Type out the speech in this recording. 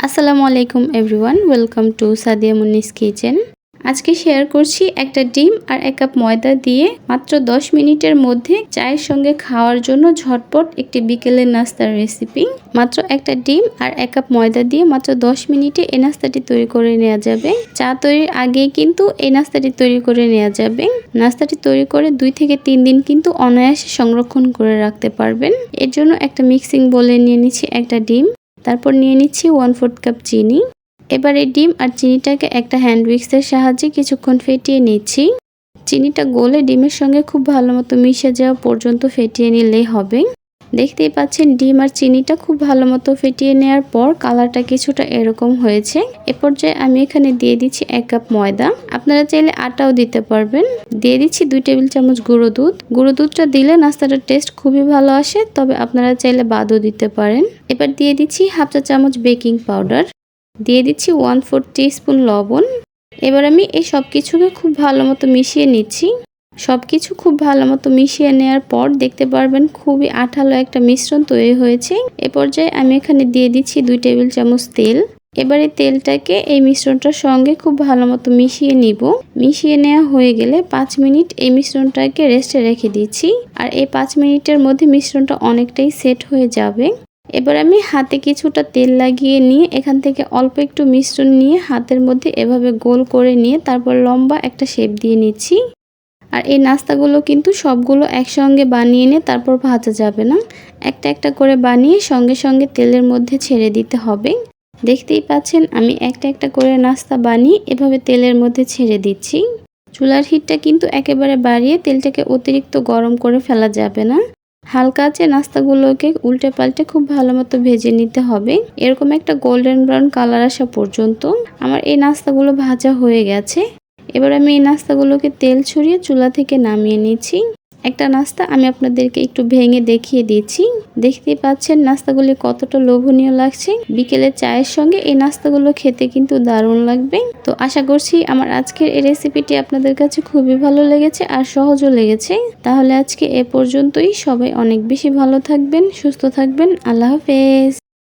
আসসালামু আলাইকুম everyone, welcome to Sadia মুন্নিস kitchen. আজকে শেয়ার করছি একটা ডিম আর 1 কাপ ময়দা দিয়ে মাত্র 10 মিনিটের মধ্যে চায়ের সঙ্গে খাওয়ার জন্য ঝটপট একটি বিকেলের নাস্তার রেসিপি। মাত্র একটা ডিম আর 1 কাপ ময়দা দিয়ে মাত্র 10 মিনিটে এই নাস্তাটি তৈরি করে নেওয়া যাবে। চা তৈরির আগেই কিন্তু এই নাস্তাটি তৈরি করে নেওয়া যাবে। নাস্তাটি তৈরি করে 2 থেকে 3 দিন কিন্তু অনায়াসে সংরক্ষণ করে রাখতে পারবেন। এর জন্য একটা মিক্সিং বোলে নিয়ে নিচ্ছি একটা ডিম, তারপর নিয়ে নিচ্ছি 1/4 কাপ চিনি। এবার এই ডিম আর চিনিটাকে একটা হ্যান্ড উইক্সের সাহায্যে কিছুক্ষণ ফেটিয়ে নিচ্ছি। চিনিটা গলে ডিমের সঙ্গে খুব ভালো মতো মিশে যাওয়া পর্যন্ত ফেটিয়ে নিলেই হবে। দেখতেই পাচ্ছেন ডিম আর চিনিটা খুব ভালো মতো ফেটিয়ে নেওয়ার পর কালারটা কিছুটা এরকম হয়েছে। এ পর্যায়ে আমি এখানে দিয়ে দিচ্ছি 1 কাপ ময়দা, আপনারা চাইলে আটাও দিতে পারবেন। দিয়ে দিচ্ছি 2 টেবিল চামচ গুঁড়ো দুধ। গুঁড়ো দুধটা দিলে নাস্তাটার টেস্ট খুবই ভালো আসে, তবে আপনারা চাইলে বাদও দিতে পারেন। এবার দিয়ে দিচ্ছি হাফ চা চামচ বেকিং পাউডার, দিয়ে দিচ্ছি 1/4 টিস্পুন লবণ। এবার আমি এই সব কিছুকে খুব ভালো মতো মিশিয়ে নিচ্ছি। সবকিছু খুব ভালো মতো মিশিয়ে নেওয়ার পর দেখতে পারবেন খুবই আঠালো একটা মিশ্রণ তৈরি হয়েছে। এ পর্যায়ে আমি এখানে দিয়ে দিচ্ছি 2 টেবিল চামচ তেল। এবারে তেলটাকে এই মিশ্রণটার সঙ্গে খুব ভালো মতো মিশিয়ে নিব। মিশিয়ে নেওয়া হয়ে গেলে 5 মিনিট এই মিশ্রণটাকে রেস্টে রেখে দিচ্ছি। আর এই 5 মিনিটের মধ্যে মিশ্রণটা অনেকটাই সেট হয়ে যাবে। এবার আমি হাতে কিছুটা তেল লাগিয়ে নিয়ে এখান থেকে অল্প একটু মিশ্রণ নিয়ে হাতের মধ্যে এভাবে গোল করে নিয়ে তারপর লম্বা একটা শেপ দিয়ে নিচ্ছি। আর এই নাস্তাগুলো কিন্তু সবগুলো একসঙ্গে বানিয়ে নিয়ে তারপর ভাজা যাবে না, একটা একটা করে বানিয়ে সঙ্গে সঙ্গে তেলের মধ্যে ছেড়ে দিতে হবে। দেখতেই পাচ্ছেন আমি একটা একটা করে নাস্তা বানিয়ে এভাবে তেলের মধ্যে ছেড়ে দিচ্ছি। চুলার হিটটা কিন্তু একেবারে বাড়িয়ে তেলটাকে অতিরিক্ত গরম করে ফেলা যাবে না। হালকা আঁচে নাস্তাগুলোকে উল্টে পাল্টে খুব ভালো মতো ভেজে নিতে হবে, এরকম একটা গোল্ডেন ব্রাউন কালার আসা পর্যন্ত। আমার এই নাস্তাগুলো ভাজা হয়ে গেছে। এবার আমি এই নাস্তাগুলোকে তেল ছড়িয়ে চুলা থেকে নামিয়ে নিচ্ছি। একটা নাস্তা আমি আপনাদেরকে একটু ভেঙে দেখিয়ে দিচ্ছি। দেখতেই পাচ্ছেন নাস্তাগুলি কতটা লোভনীয় লাগছে। বিকেলের চায়ের সঙ্গে এই নাস্তাগুলো খেতে কিন্তু দারুণ লাগবে। তো আশা করছি আমার আজকের এই রেসিপিটি আপনাদের কাছে খুবই ভালো লেগেছে আর সহজও লেগেছে। তাহলে আজকে এ পর্যন্তই। সবাই অনেক বেশি ভালো থাকবেন, সুস্থ থাকবেন। আল্লাহ হাফেজ।